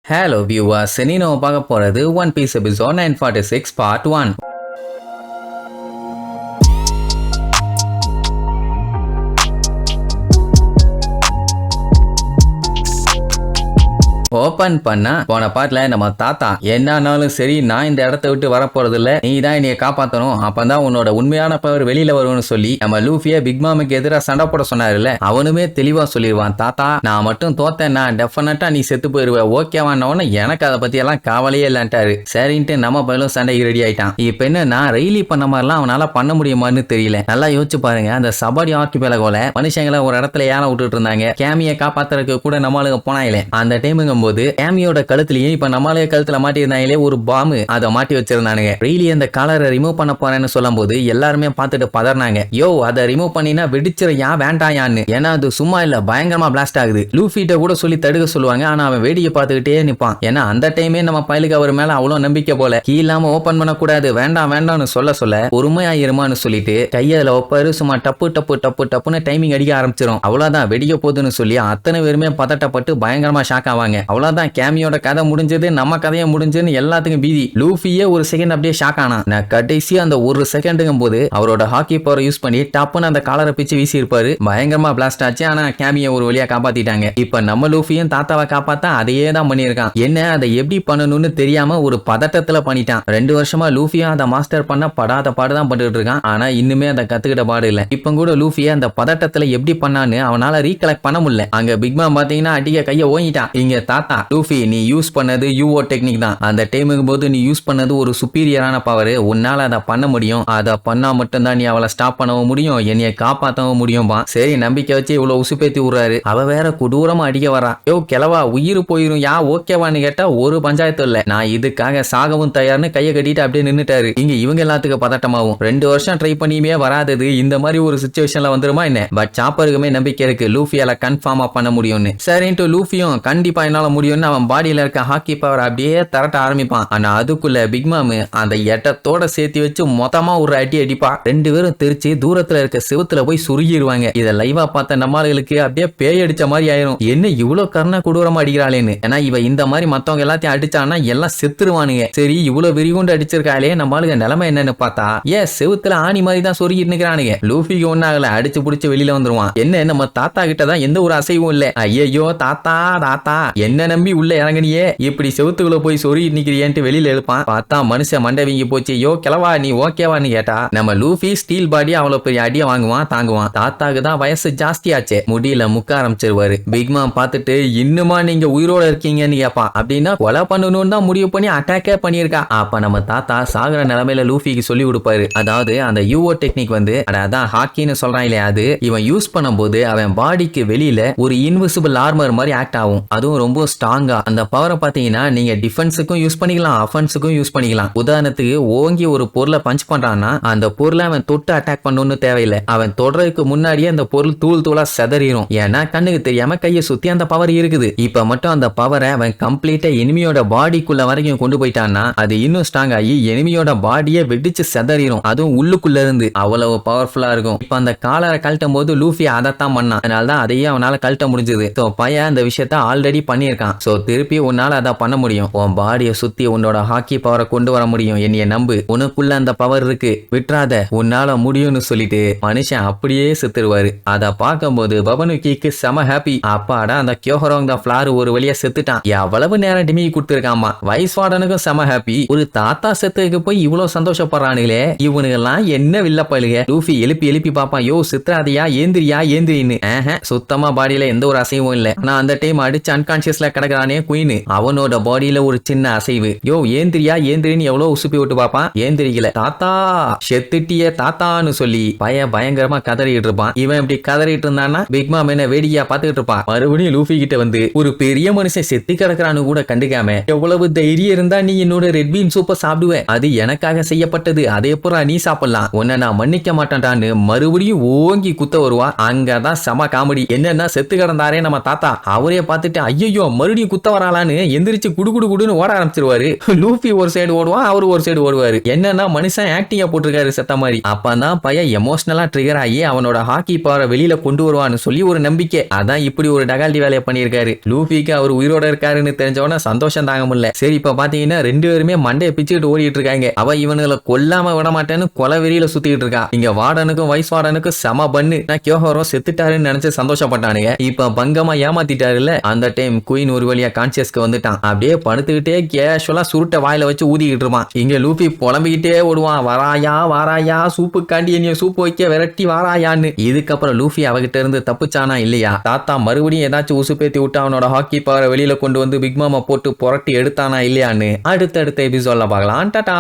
Hello viewers, இனி நம்ம பார்க்க போறது One Piece episode 946 part 1. Open பண்ணா போன பாட்டுல நம்ம தாத்தா என்னானாலும் சரி நான் இந்த இடத்த விட்டு வரப்போறது இல்ல, நீ தான் என்னைய காப்பாத்தணும், அப்பதான் உன்னோட உண்மையான பவர் வெளியில வரும்னு சொல்லி நம்ம லூஃபிய பிக் மாமுக்கு எதிராக சண்டை போட சொன்னாருல்ல, அவனுமே தெளிவா சொல்லிடுவான், தாத்தா நான் மட்டும் தோத்தேன்னா டெஃபினட்டா நீ செத்து போயிருவ, ஓகேவானவன எனக்கு அதை பத்தி எல்லாம் கவலையே இல்லன்ட்டாரு. சரின்ட்டு நம்ம பயிலும் சண்டைக்கு ரெடி ஆயிட்டான். இப்ப என்ன ரெய்லி பண்ண மாதிரிலாம் அவனால பண்ண முடியுமான்னு தெரியல. நல்லா யோசிச்சு பாருங்க, அந்த சபாடி ஆர்கிபெலகோல மனுஷங்களை ஒரு இடத்துல ஏன விட்டுட்டு இருந்தாங்க, கேமியை காப்பாத்துறதுக்கு கூட நம்மளுக்கு போனாயிலே. அந்த டைமுங்க போது கேமியோட கழுத்துலயே இப்ப நம்மளே கழுத்துல மாட்டிருந்தாங்களே ஒரு பாம்பு, அதை மாட்டி வச்சிருந்தானுங்க. ரெய்லி அந்த காலரை ரிமூவ் பண்ண போறேன்னு சொல்லும் போது எல்லாருமே பார்த்துட்டு பதறாங்க, யோ அதை ரிமூவ் பண்ணினா வெடிச்சிருயா வேண்டாயான்னு, ஏன்னா அது சும்மா இல்ல பயங்கரமா பிளாஸ்ட் ஆகுது. லூஃபிட்ட கூட சொல்லி தடுக்க சொல்லுவாங்க, ஆனா அவன் வேடிக்கை பார்த்துக்கிட்டே நிப்பான். ஏன்னா அந்த டைமே நம்ம பயலுக்கு அவர் மேல அவ்வளவு நம்பிக்கை போல, கீ இல்லாம ஓபன் பண்ண கூடாது வேண்டாம் வேண்டாம்னு சொல்ல பொறுமையாயிருமான்னு சொல்லிட்டு கையில ஒப்பாரு சும்மா டப்பு டப்பு டப்பு டப்புன்னு டைமிங் அடிக்க ஆரம்பிச்சிடும். அவ்வளவுதான் வெடிக்க போகுதுன்னு சொல்லி அத்தனை பேருமே பதட்டப்பட்டு பயங்கரமா ஷாக் ஆவாங்க. அவ்வளவுதான் கேமியோட கதை முடிஞ்சது, நம்ம கதையை முடிஞ்சதுன்னு எல்லாத்துக்கும் பீதி. லூஃபியே ஒரு செகண்ட் அப்படியே ஷாக் ஆனா. நான் கடைசி அந்த ஒரு செகண்டுங்கும் போது அவரோட ஹாக்கி பவர் யூஸ் பண்ணி டப்புன்னு அந்த காலரை பிச்சு வீசி இருப்பாரு, பயங்கரமா பிளாஸ்ட் ஆச்சு. ஆனா கேமியை ஒரு வழியா காப்பாத்திட்டாங்க. இப்ப நம்ம லூஃபியும் தாத்தாவை காப்பாத்தா அதையே தான் பண்ணியிருக்கான். என்ன அதை எப்படி பண்ணணும்னு தெரியாம ஒரு பதட்டத்துல பண்ணிட்டான். 2 வருஷமா லூஃபியா அதை மாஸ்டர் பண்ண படாத பாடுதான் பண்ணிட்டு இருக்கான். ஆனா இன்னுமே அதை கத்துக்கிட்ட பாடு இல்ல. இப்ப கூட லூஃபியா அந்த பதட்டத்துல எப்படி பண்ணான்னு அவனால ரீகலெக்ட் பண்ண முடியல. அங்க பிக்மா பாத்தீங்கன்னா அடிக்க கைய ஓங்கிட்டான். இங்க தாத்தா லூஃபி நீ யூஸ் பண்ணது யூஓ டெக்னிக் தான், அந்த டைமுக்கு போது நீ யூஸ் பண்ணது ஒரு சுப்பீரியரான பவர், உன்னால அதை பண்ண முடியும், அதை பண்ணா மட்டும்தான் நீ அவளை ஸ்டாப் பண்ணவும் முடியும், என்னைய காப்பாற்றவும் முடியும்பா. சரி நம்பிக்கை வச்சு இவ்வளவு உசுப்பேத்தி விடுறாரு. அவ வேற கொடூரமா அடிக்க வரா. யோ கிளவா உயிர் போயிரும் யா ஓகேவான்னு கேட்டா ஒரு பஞ்சாயத்து இல்ல, நான் இதுக்காக சாகவும் தயார்னு கையை கட்டிட்டு அப்படியே நின்னுட்டாரு. இங்க இவங்க எல்லாத்துக்கு பதட்டமாவும் 2 வருஷம் ட்ரை பண்ணியுமே வராதது இந்த மாதிரி ஒரு சிச்சுவேஷன்ல வந்துருமா என்ன. பட் சாப்பருக்குமே நம்பிக்கை இருக்கு லூஃபியால கன்ஃபார்மா பண்ண முடியும்னு. சரின்ட்டு லூஃபியும் கண்டிப்பா என்னால முடியும்னு அவன் பாடியில இருக்க ஹாக்கி பவர் அப்படியே தரட்ட ஆரம்பிப்பான். ஆனா அதுக்குள்ள பிக் மாமு அந்த எட்டத்தோட சேர்த்து வச்சு மொத்தமா ஒரு அடி அடிப்பா. 2 பேரும் தெரிச்சு தூரத்துல இருக்க செவுத்துல போய் சுருகிடுவாங்க. இதை லைவா பார்த்த நம்மளுக்கு அப்படியே பேய் அடிச்ச மாதிரி ஆயிரும், என்ன இவ்வளவு கருணை கொடூரமா அடிக்கிறாளேன்னு. ஏன்னா இவ இந்த மாதிரி மத்தவங்க எல்லாத்தையும் அடிச்சானா எல்லாம் செத்துருவானுங்க. சரி இவ்வளவு விரிகுண்டு அடிச்சிருக்காளே நம்மளுக்கு நிலைமை என்னன்னு பார்த்தா செவுத்துல ஆணி மாதிரி தான் சொருகிட்டு நிக்கிறானுங்க. லூஃபிக்கு ஒன்னாகல அடிச்சு புடிச்சு வெளியில வந்துருவான். என்ன நம்ம தாத்தா கிட்ட தான் எந்த ஒரு அசைவும் இல்ல. ஐயோ தாத்தா தாத்தா என்ன நம்பி உள்ள இறங்கனியே, இப்படி செவுத்துக்குள்ள போய் சொறி நிக்கிறியன்ட்டு வெளியில எழுப்பான். பார்த்தா மனுஷன் மண்டை வீங்கி போச்சு. யோ கிளவா நீ ஓகேவான்னு கேட்டா நம்ம லூஃபி ஸ்டீல் பாடி அவ்வளவு பெரிய அடிய வாங்குவான் தாங்குவான். தாத்தாக்கு தான் வயசு ஜாஸ்தியாச்சே, முடியல முக்க ஆரம்பிச்சிருவாரு. பிக்மா பார்த்துட்டு இன்னுமா நீங்க உயிரோட இருக்கீங்கன்னு கேப்பான். அப்படின்னா கொலை பண்ணணும்னு தான் முடிவு பண்ணி அட்டாக்கே பண்ணியிருக்கா. அப்ப நம்ம தாத்தா சாகுற நிலைமையில லூஃபிக்கு சொல்லி கொடுப்பாரு. அதாவது அந்த யூஓ டெக்னிக் வந்து அதான் ஹாக்கின்னு சொல்றான் இல்லையா, அது இவன் யூஸ் பண்ணும்போது அவன் பாடிக்கு வெளியில ஒரு இன்விசிபிள் ஆர்மர் மாதிரி ஆக்ட் ஆகும். அதுவும் ரொம்ப ஸ்ட்ராங்கா. அந்த பவரை பாத்தீங்கன்னா நீங்க டிஃபென்ஸுக்கும் யூஸ் பண்ணிக்கலாம், அஃபென்ஸுக்கும் யூஸ் பண்ணிக்கலாம். உதாரணத்துக்கு ஓங்கி ஒரு பொருளை பஞ்ச் பண்றான்னா அந்த பொருளை அவன் தொட்டு அட்டாக் பண்ணணும்னு தேவையில்லை, அவன் தொடறதுக்கு முன்னாடியே அந்த பொருள் தூள் தூளா செதறிடும். ஏன்னா கண்ணுக்கு தெரியாம கையை சுத்தி அந்த பவர் இருக்குது. இப்ப மட்டும் அந்த பவரை அவன் கம்ப்ளீட்டா எனிமியோட பாடிக்குள்ள வரைக்கும் கொண்டு போயிட்டான்னா அது இன்னும் ஸ்ட்ராங் ஆகி எனிமியோட பாடியை வெடிச்சு செதறிடும், அதுவும் உள்ளுக்குள்ள இருந்து அவ்வளவு பவர்ஃபுல்லா இருக்கும். இப்ப அந்த காலரை கழட்டும் போது லூஃபி அதைத்தான் பண்ணான், அதனாலதான் அதையே அவனால கழட்ட முடிஞ்சது. பையன் அந்த விஷயத்த ஆல்ரெடி பண்ணியிருக்கான். சோ திருப்பி உன்னால அதை பண்ண முடியும், உன் பாடியை சுத்தி உன்னோட ஹாக்கி பவரை கொண்டு வர முடியும், என்னைய நம்பு, உனக்குள்ள அந்த பவர் இருக்கு விட்டுறாத, உன்னால முடியும்னு சொல்லிட்டு மனுஷன் அப்படியே செத்துருவாரு. அதை பார்க்கும்போது பவனுக்கிக்கு செம ஹாப்பி. அப்பாடா அந்த கியோஹரோங் த ஃபிளார் ஒரு வழியா செத்துட்டான், எவ்வளவு நேரம் டிமி கொடுத்துருக்காமா. வைஸ் வார்டனுக்கும் செம ஹாப்பி, ஒரு தாத்தா செத்துக்கு போய் இவ்வளவு சந்தோஷப்படுறானுங்களே இவனுங்க எல்லாம் என்ன வில்லப்பழுக. லூஃபி எழுப்பி எழுப்பி பாப்பான், யோ சித்ராதியா ஏந்திரியா ஏந்திரின்னு. சுத்தமா பாடியில எந்த ஒரு அசைவும் இல்ல. நான் அந்த டைம் அடிச்சு அன்கான்சியஸ்ல கிடக்குறானே குயின், அவனோட பாடியில ஒரு சின்ன அசைவு. யோ ஏந்திரியா ஏந்திரின்னு எவ்வளவு உசுப்பி விட்டு பாப்பான், ஏந்திரிக்கல. தாத்தா செத்துட்டிய தாத்தான்னு சொல்லி பயங்கரமா கதறிட்டு இருப்பான். இவன் இப்படி கதறிட்டு இருந்தான்னா பிக்மா என்ன வேடிக்கையா பாத்துக்கிட்டு இருப்பான். மறுபடியும் லூஃபி கிட்ட வந்து ஒரு பெரிய மனுஷன் செத்து கிடக்குறான்னு கூட கண்டுக்காம, எவ்வளவு தைரியம் இருந்தா நீ என்னோட ரெட் பீன் சூப்பர் சாப்பிடுவேன், அது எனக்காக செய்யப்பட்டது, அதே போல நீ சாப்பிடலாம், உன்னை நான் மன்னிக்க மாட்டேன்டான்னு மறுபடியும் ஓங்கி குத்த வருவா. அங்கதான் செம காமெடி. என்னன்னா செத்து கிடந்தாரே நம்ம தாத்தா, அவரே பார்த்துட்டு ஐயோ மறுபடியும் குத்த வராளான்னு எந்திரிச்சு குடு குடு குடுன்னு ஓட ஆரம்பிச்சிருவாரு. லூஃபி ஒரு சைடு ஓடுவான், அவரு ஒரு சைடு ஓடுவாரு. என்னன்னா மனுஷன் ஆக்டிங்கா போட்டிருக்காரு செத்த மாதிரி. அப்பதான் பையன் எமோஷனலா ட்ரிகர் ஆகி அவனோட ஹாக்கி பவரை வெளியில கொண்டு வருவான்னு சொல்லி ஒரு நம்பிக்கை. அதான் இப்படி ஒரு டகால்டி வேலையை பண்ணியிருக்காரு. லூஃபிக்கு அவர் உயிரோட இருக்காருன்னு தெரிஞ்சவன சந்தோஷம் தாங்க முடியல. சரி இப்ப பாத்தீங்கன்னா 2 பேருமே மண்டையை பிச்சுக்கிட்டு ஓடிட்டு இருக்காங்க. அவ இவனுங்களை கொல்லாம விட மாட்டேன்னு கொலை வெறியில சுத்திட்டு இருக்கா. இங்க வார்டனுக்கும் வைஸ் வார்டனுக்கும் செம பண்ணு. நான் கியோஹோரோ செத்துட்டாருன்னு நினைச்சு சந்தோஷப்பட்டானுங்க. இப்ப பங்கமா ஏமாத்திட்டாருல்ல. அந்த டைம் குயின் ஒரு வழியா கான்சியஸ்க்கு வந்துட்டான். அப்படியே படுத்துக்கிட்டே கேஷுவலா சுருட்ட வாயில வச்சு ஊதிக்கிட்டு இருப்பான். இங்க லூஃபி புலம்பிக்கிட்டே ஓடுவான். வாராயா வாராயா, சூப்பு காண்டி என்னைய சூப்பு வைக்க விரட்டி வாராயான்னு. இதுக்கப்புறம் லூஃபி அவகிட்ட இருந்து தப்பிச்சானா இல்லையா? தாத்தா மறுபடியும் ஏதாச்சும் உசுப்பேத்தி விட்டு அவனோட ஹாக்கி பவரை வெளியில கொண்டு வந்து பிக் மாமா போட்டு புரட்டி எடுத்தானா இல்லையான்னு அடுத்தடுத்த எபிசோட்ல பார்க்கலாம். டாடா.